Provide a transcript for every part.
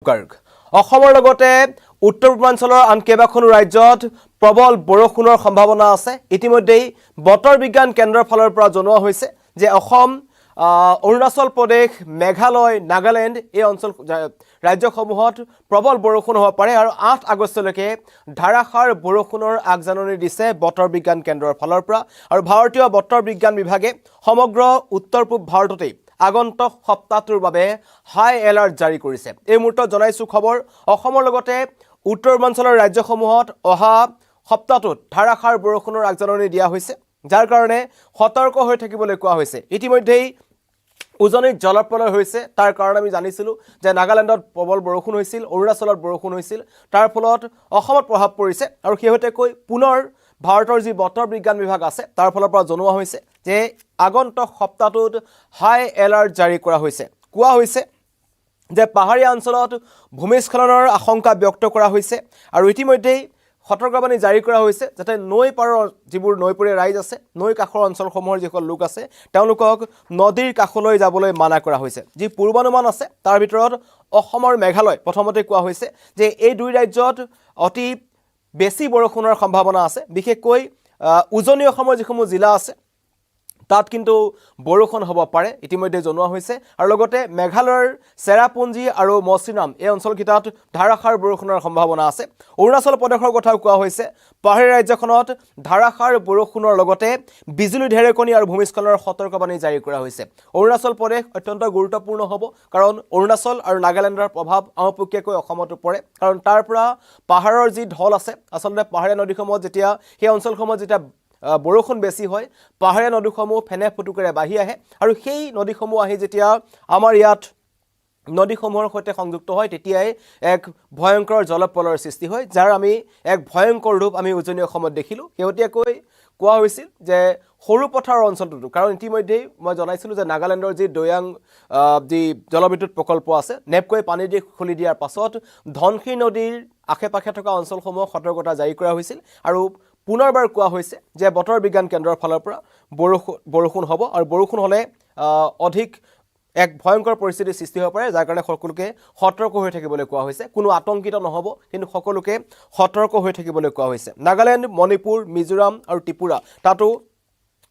গাৰ্গ অসমৰ লগতে উত্তৰ পূৰ্বাঞ্চলৰ আন কেইবাখনো ৰাজ্যত প্ৰবল বৰষুণৰ সম্ভাৱনা আছে ইতিমধ্যেই বতৰ বিজ্ঞান কেন্দ্ৰৰ ফালৰ পৰা জনোৱা হৈছে যে অসম অৰুণাচল প্ৰদেশ মেঘালয় নাগালেণ্ড এই অঞ্চল ৰাজ্যসমূহত প্ৰবল বৰষুণ হ'ব পাৰে আৰু 8 আগষ্টলৈকে ধাৰাসাৰ বৰষুণৰ আগজাননী দিছে বতৰ বিজ্ঞান কেন্দ্ৰৰ ফালৰ পৰা আৰু ভাৰতীয় বতৰ বিজ্ঞান বিভাগে সমগ্ৰ উত্তৰ পূব ভাৰততেই আগন্তুক সপ্তাহটোৰ বাবে হাই এলাৰ্ট জাৰি কৰিছে এই মুহূৰ্তত জনাইছো খবৰ অসমৰ লগতে উত্তৰ পূৰ্বাঞ্চলৰ ৰাজ্যসমূহত অহা সপ্তাহটোত ধাৰাসাৰ বৰষুণৰ আগজাননী দিয়া হৈছে যাৰ কাৰণে সতৰ্ক হৈ থাকিবলৈ কোৱা হৈছে ইতিমধ্যেই উজনিত জলপ্ৰলয় হৈছে তাৰ কাৰণ আমি জানিছিলো যে নাগালেণ্ডত প্ৰবল বৰষুণ হৈছিল অৰুণাচলত বৰষুণ হৈছিল তাৰ ফলত অসমত প্ৰভাৱ পৰিছে আৰু শেহতীয়াকৈ পুনৰ ভাৰতৰ যি বতৰ বিজ্ঞান বিভাগ আছে তাৰ ফলৰ পৰা জনোৱা হৈছে যে আগন্তুক সপ্তাহটোত হাই এলাৰ্ট জাৰি কৰা হৈছে কোৱা হৈছে যে পাহাৰীয়া অঞ্চলত ভূমিস্খলনৰ আশংকা ব্যক্ত কৰা হৈছে আৰু ইতিমধ্যেই সতৰ্কবাণী জাৰি কৰা হৈছে যাতে নৈ পাৰৰ যিবোৰ নৈপৰীয়া ৰাইজ আছে নৈ কাষৰ অঞ্চলসমূহৰ যিসকল লোক আছে তেওঁলোকক নদীৰ কাষলৈ যাবলৈ মানা কৰা হৈছে যি পূৰ্বানুমান আছে তাৰ ভিতৰত অসমৰ মেঘালয় প্ৰথমতে কোৱা হৈছে যে এই দুই ৰাজ্যত অতি বেছি বৰষুণৰ সম্ভাৱনা আছে বিশেষকৈ উজনি অসমৰ যিসমূহ জিলা আছে তাত কিন্তু বৰষুণ হ'ব পাৰে ইতিমধ্যে জনোৱা হৈছে আৰু লগতে মেঘালয়ৰ চেৰাপুঞ্জি আৰু মছিৰাম এই অঞ্চলকেইটাত ধাৰাসাৰ বৰষুণৰ সম্ভাৱনা আছে অৰুণাচল প্ৰদেশৰ কথা কোৱা হৈছে পাহাৰীয়া ৰাজ্যখনত ধাৰাসাৰ বৰষুণৰ লগতে বিজুলী ঢেৰেকণী আৰু ভূমিস্খলনৰ সতৰ্কবাণী জাৰি কৰা হৈছে অৰুণাচল প্ৰদেশ অত্যন্ত গুৰুত্বপূৰ্ণ হ'ব কাৰণ অৰুণাচল আৰু নাগালেণ্ডৰ প্ৰভাৱ আমপক্ষীয়াকৈ অসমতো পৰে কাৰণ তাৰ পৰা পাহাৰৰ যি ঢল আছে আচলতে পাহাৰীয়া নদীসমূহত যেতিয়া সেই অঞ্চলসমূহত যেতিয়া বৰষুণ বেছি হয় পাহাৰীয়া নদীসমূহ ফেনে ফুটুকেৰে বাঢ়ি আহে আৰু সেই নদীসমূহ আহি যেতিয়া আমাৰ ইয়াত নদীসমূহৰ সৈতে সংযুক্ত হয় তেতিয়াই এক ভয়ংকৰ জলপ্ৰলয়ৰ সৃষ্টি হয় যাৰ আমি এক ভয়ংকৰ ৰূপ আমি উজনি অসমত দেখিলো শেহতীয়াকৈ কোৱা হৈছিল যে সৰু পথাৰৰ অঞ্চলটো কাৰণ ইতিমধ্যেই মই জনাইছিলো যে নাগালেণ্ডৰ যি দৈয়াং যি জলবিদ্যুৎ প্ৰকল্প আছে নেপকৈ পানী দি খুলি দিয়াৰ পাছত ধনশী নদীৰ আশে-পাশে থকা অঞ্চলসমূহক সতৰ্কতা জাৰি কৰা হৈছিল আৰু পুনৰবাৰ কোৱা হৈছে যে বতৰ বিজ্ঞান কেন্দ্ৰৰ ফালৰ পৰা বৰষুণ হ'ব আৰু বৰষুণ হ'লে অধিক এক ভয়ংকৰ পৰিস্থিতিৰ সৃষ্টি হ'ব পাৰে যাৰ কাৰণে সকলোকে সতৰ্ক হৈ থাকিবলৈ কোৱা হৈছে কোনো আতংকিত নহ'ব কিন্তু সকলোকে সতৰ্ক হৈ থাকিবলৈ কোৱা হৈছে নাগালেণ্ড মণিপুৰ মিজোৰাম আৰু ত্ৰিপুৰা তাতো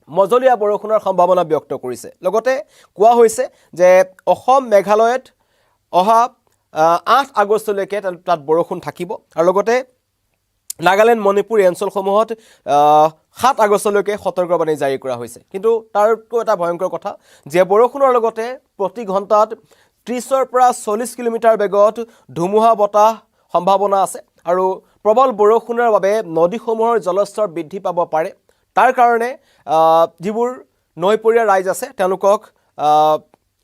মজলীয়া বৰষুণৰ সম্ভাৱনা ব্যক্ত কৰিছে লগতে কোৱা হৈছে যে অসম মেঘালয়ত অহা 8 আগষ্টলৈকে তাত বৰষুণ থাকিব আৰু লগতে নাগালেণ্ড মণিপুৰ এই অঞ্চলসমূহত 7 আগষ্টলৈকে সতৰ্কবাণী জাৰি কৰা হৈছে কিন্তু তাৰকৈ এটা ভয়ংকৰ কথা যে বৰষুণৰ লগতে প্ৰতি ঘণ্টাত 30ৰ পৰা 40 কিলোমিটাৰ বেগত ধুমুহা বতাহ সম্ভাৱনা আছে আৰু প্ৰবল বৰষুণৰ বাবে নদীসমূহৰ জলস্তৰ বৃদ্ধি পাব পাৰে তাৰ কাৰণে যিবোৰ নৈপৰীয়া ৰাইজ আছে তেওঁলোকক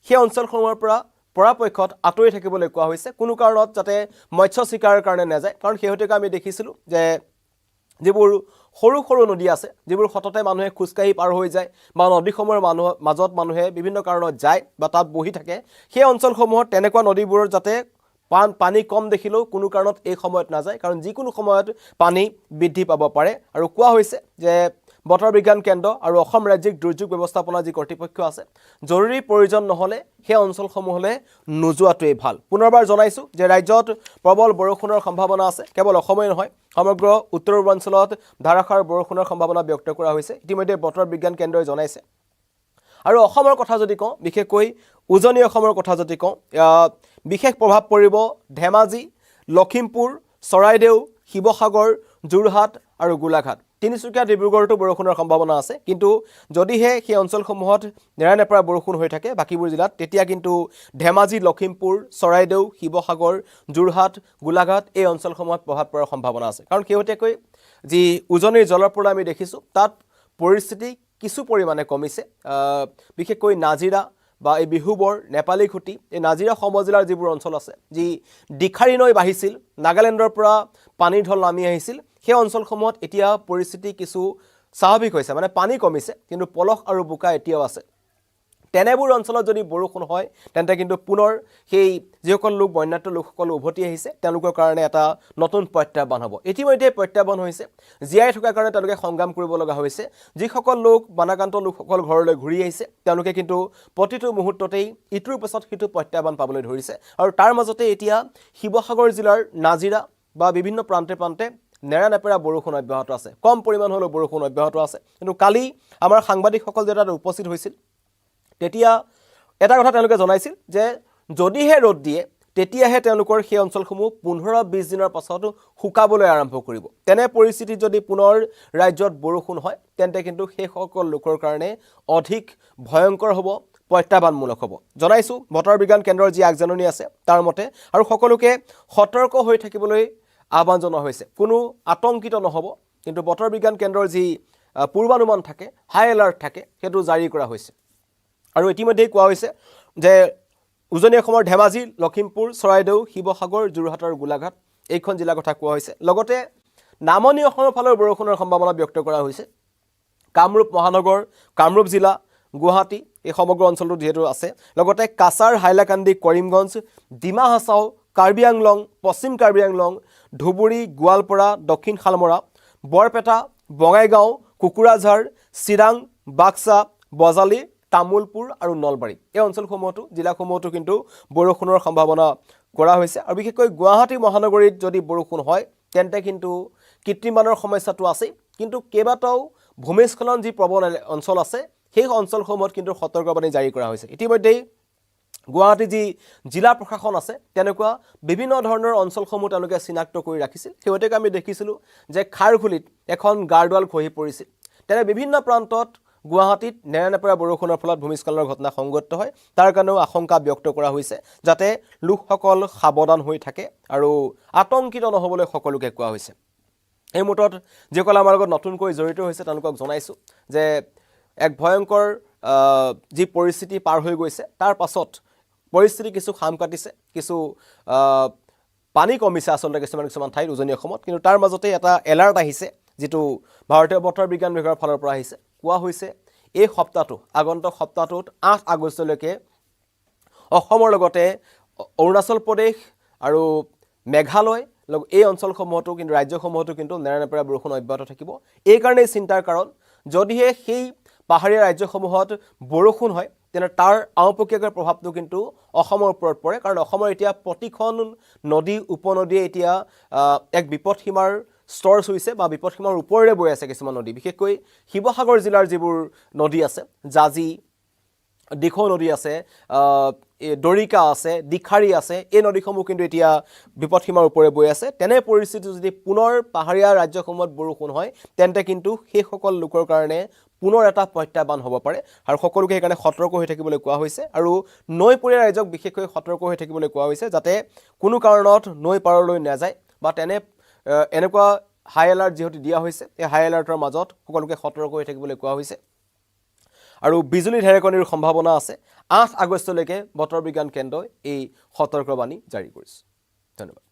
সেই অঞ্চলসমূহৰ পৰা পৰাপক্ষত আঁতৰি থাকিবলৈ কোৱা হৈছে কোনো কাৰণত যাতে মৎস্য শিকাৰৰ কাৰণে নাযায় কাৰণ শেহতীয়াকৈ আমি দেখিছিলো যে যিবোৰ সৰু সৰু নদী আছে যিবোৰ সততে মানুহে খুজকাঢ়ি পাৰ হৈ যায় বা নদীসমূহৰ মাজত মানুহে বিভিন্ন কাৰণত যায় বা তাত বহি থাকে সেই অঞ্চলসমূহত তেনেকুৱা নদীবোৰৰ যাতে পানী কম দেখিলেও কোনো কাৰণত এই সময়ত নাযায় কাৰণ যিকোনো সময়ত পানী বৃদ্ধি পাব পাৰে আৰু কোৱা হৈছে যে বতৰ বিজ্ঞান কেন্দ্ৰ আৰু অসম ৰাজ্যিক দুৰ্যোগ ব্যৱস্থাপনা যি কৰ্তৃপক্ষ আছে জৰুৰী প্ৰয়োজন নহলে সেই অঞ্চলসমূহলৈ নোযোৱাটোৱেই ভাল পুনৰবাৰ জনাইছো যে ৰাজ্যত প্ৰবল বৰষুণৰ সম্ভাৱনা আছে কেৱল অসমেই নহয় সমগ্ৰ উত্তৰ পূৰ্বাঞ্চলত ধাৰাসাৰ বৰষুণৰ সম্ভাৱনা ব্যক্ত কৰা হৈছে ইতিমধ্যে বতৰ বিজ্ঞান কেন্দ্ৰই জনাইছে আৰু অসমৰ কথা যদি কওঁ বিশেষকৈ উজনি অসমৰ কথা যদি কওঁ বিশেষ প্ৰভাৱ পৰিব ধেমাজি লখিমপুৰ চৰাইদেউ শিৱসাগৰ যোৰহাট আৰু গোলাঘাট তিনিচুকীয়া ডিব্ৰুগড়তো বৰষুণৰ সম্ভাৱনা আছে কিন্তু যদিহে সেই অঞ্চলসমূহত নেৰানেপেৰা বৰষুণ হৈ থাকে বাকিবোৰ জিলাত তেতিয়া কিন্তু ধেমাজি লখিমপুৰ চৰাইদেউ শিৱসাগৰ যোৰহাট গোলাঘাট এই অঞ্চলসমূহত প্ৰভাৱ পৰাৰ সম্ভাৱনা আছে কাৰণ শেহতীয়াকৈ যি উজনিৰ জলপ্ৰলয় আমি দেখিছো তাত পৰিস্থিতি কিছু পৰিমাণে কমিছে বিশেষকৈ নাজিৰা বা এই বিহুবৰ নেপালী খুটি এই নাজিৰা সমজিলাৰ যিবোৰ অঞ্চল আছে যি দিখাৰী নৈ বাঢ়িছিল নাগালেণ্ডৰ পৰা পানীৰ ঢল নামি আহিছিল সেই অঞ্চলসমূহত এতিয়া পৰিস্থিতি কিছু স্বাভাৱিক হৈছে মানে পানী কমিছে কিন্তু পলস আৰু বোকা এতিয়াও আছে তেনেবোৰ অঞ্চলত যদি বৰষুণ হয় তেন্তে কিন্তু পুনৰ সেই যিসকল লোক বন্যাত লোকসকল উভতি আহিছে তেওঁলোকৰ কাৰণে এটা নতুন প্ৰত্যাহ্বান হ'ব ইতিমধ্যে প্ৰত্যাহ্বান হৈছে জীয়াই থকাৰ কাৰণে তেওঁলোকে সংগ্ৰাম কৰিব লগা হৈছে যিসকল লোক বানাক্ৰান্ত লোকসকল ঘৰলৈ ঘূৰি আহিছে তেওঁলোকে কিন্তু প্ৰতিটো মুহূৰ্ততেই ইটোৰ পিছত সিটো প্ৰত্যাহ্বান পাবলৈ ধৰিছে আৰু তাৰ মাজতে এতিয়া শিৱসাগৰ জিলাৰ নাজিৰা বা বিভিন্ন প্ৰান্তে প্ৰান্তে নেৰানেপেৰা বৰষুণ অব্যাহত আছে কম পৰিমাণ হ'লেও বৰষুণ অব্যাহত আছে কিন্তু কালি আমাৰ সাংবাদিকসকল যে তাত উপস্থিত হৈছিল তেতিয়া এটা কথা তেওঁলোকে জনাইছিল যে যদিহে ৰ'দ দিয়ে তেতিয়াহে তেওঁলোকৰ সেই অঞ্চলসমূহ 15-20 দিনৰ পাছত শুকাবলৈ আৰম্ভ কৰিব তেনে পৰিস্থিতিত যদি পুনৰ ৰাজ্যত বৰষুণ হয় তেন্তে কিন্তু সেই সকল লোকৰ কাৰণে অধিক ভয়ংকৰ হ'ব প্ৰত্যাহ্বানমূলক হ'ব জনাইছো বতৰ বিজ্ঞান কেন্দ্ৰৰ যি আগজাননী আছে তাৰ মতে আৰু সকলোকে সতৰ্ক হৈ থাকিবলৈ আহ্বান জনোৱা হৈছে কোনো আতংকিত নহব কিন্তু বতৰ বিজ্ঞান কেন্দ্ৰৰ যি পূৰ্বানুমান থাকে হাই এলাৰ্ট থাকে সেইটো জাৰি কৰা হৈছে আৰু ইতিমধ্যে কোৱা হৈছে যে উজনি অসমৰ ধেমাজি লখিমপুৰ চৰাইদেউ শিৱসাগৰ যোৰহাট আৰু গোলাঘাট এইখন জিলাৰ কথা কোৱা হৈছে লগতে নামনি অসমৰ ফালৰ বৰষুণৰ সম্ভাৱনা ব্যক্ত কৰা হৈছে কামৰূপ মহানগৰ কামৰূপ জিলা গুৱাহাটী এই সমগ্ৰ অঞ্চলটো যেহেতু আছে লগতে কাছাৰ হাইলাকান্দি কৰিমগঞ্জ ডিমা হাছাও কাৰ্বি আংলং পশ্চিম কাৰ্বি আংলং ধুবুৰী গোৱালপাৰা দক্ষিণ শালমৰা বৰপেটা বঙাইগাঁও কুকুৰাঝাৰ চিৰাং বাক্সা বজালী তামুলপুৰ আৰু নলবাৰী এই অঞ্চলসমূহতো জিলাসমূহতো কিন্তু বৰষুণৰ সম্ভাৱনা কৰা হৈছে আৰু বিশেষকৈ গুৱাহাটী মহানগৰীত যদি বৰষুণ হয় তেন্তে কিন্তু কৃত্ৰিমানৰ সমস্যাটো আছে কিন্তু কেইবাটাও ভূমিস্খলন যি প্ৰবল অঞ্চল আছে সেই অঞ্চলসমূহত কিন্তু সতৰ্কবাণী জাৰি কৰা হৈছে ইতিমধ্যে গুৱাহাটী যি জিলা প্ৰশাসন আছে তেনেকুৱা বিভিন্ন ধৰণৰ অঞ্চলসমূহ তেওঁলোকে চিনাক্ত কৰি ৰাখিছিল সেইটোকে আমি দেখিছিলোঁ যে খাৰঘুলিত এখন গাৰ্ডৱাল খহি পৰিছিল তেনে বিভিন্ন প্ৰান্তত গুৱাহাটীত নেৰানেপেৰা বৰষুণৰ ফলত ভূমিস্খলনৰ ঘটনা সংঘটিত হয় তাৰ কাৰণেও আশংকা ব্যক্ত কৰা হৈছে যাতে লোকসকল সাৱধান হৈ থাকে আৰু আতংকিত নহবলৈ সকলোকে কোৱা হৈছে এই মুহূৰ্তত যিসকল আমাৰ লগত নতুনকৈ জড়িত হৈছে তেওঁলোকক জনাইছোঁ যে এক ভয়ংকৰ যি পৰিস্থিতি পাৰ হৈ গৈছে তাৰ পাছত পৰিস্থিতি কিছু খাম কাটিছে কিছু পানী কমিছে আচলতে কিছুমান ঠাইত উজনি অসমত কিন্তু তাৰ মাজতে এটা এলাৰ্ট আহিছে যিটো ভাৰতীয় বতৰ বিজ্ঞান বিভাগৰ ফালৰ পৰা আহিছে কোৱা হৈছে এই সপ্তাহটো আগন্তুক সপ্তাহটোত 8 আগষ্টলৈকে অসমৰ লগতে অৰুণাচল প্ৰদেশ আৰু মেঘালয় এই অঞ্চলসমূহতো কিন্তু ৰাজ্যসমূহতো কিন্তু নেৰানেপেৰা বৰষুণ অব্যাহত থাকিব এই কাৰণেই চিন্তাৰ কাৰণ যদিহে সেই পাহাৰীয়া ৰাজ্যসমূহত বৰষুণ হয় তেনে তাৰ আওপকীয়াকৈ প্ৰভাৱটো কিন্তু অসমৰ ওপৰত পৰে কাৰণ অসমৰ এতিয়া প্ৰতিখন নদী উপনদীয়ে এতিয়া এক বিপদসীমাৰ স্তৰ চুইছে বা বিপদসীমাৰ ওপৰেৰে বৈ আছে কিছুমান নদী বিশেষকৈ শিৱসাগৰ জিলাৰ যিবোৰ নদী আছে জাজি দিখৌ নদী আছে দৰিকা আছে দিখাৰী আছে এই নদীসমূহ কিন্তু এতিয়া বিপদসীমাৰ ওপৰে বৈ আছে তেনে পৰিস্থিতি যদি পুনৰ পাহাৰীয়া ৰাজ্যসমূহত বৰষুণ হয় তেন্তে কিন্তু সেই সকল লোকৰ কাৰণে পুনৰ এটা প্ৰত্যাহ্বান হ'ব পাৰে আৰু সকলোকে সেইকাৰণে সতৰ্ক হৈ থাকিবলৈ কোৱা হৈছে আৰু নৈপৰীয়া ৰাজ্যক বিশেষকৈ সতৰ্ক হৈ থাকিবলৈ কোৱা হৈছে যাতে কোনো কাৰণত নৈ পাৰলৈ নাযায় বা এনেকুৱা হাই এলাৰ্ট যিহেতু দিয়া হৈছে এই হাই এলাৰ্টৰ মাজত সকলোকে সতৰ্ক হৈ থাকিবলৈ কোৱা হৈছে আৰু বিজুলী ঢেৰেকণিৰ সম্ভাৱনা আছে 8 আগষ্টলৈকে বতৰ বিজ্ঞান কেন্দ্ৰই এই সতৰ্কবাণী জাৰি কৰিছে ধন্যবাদ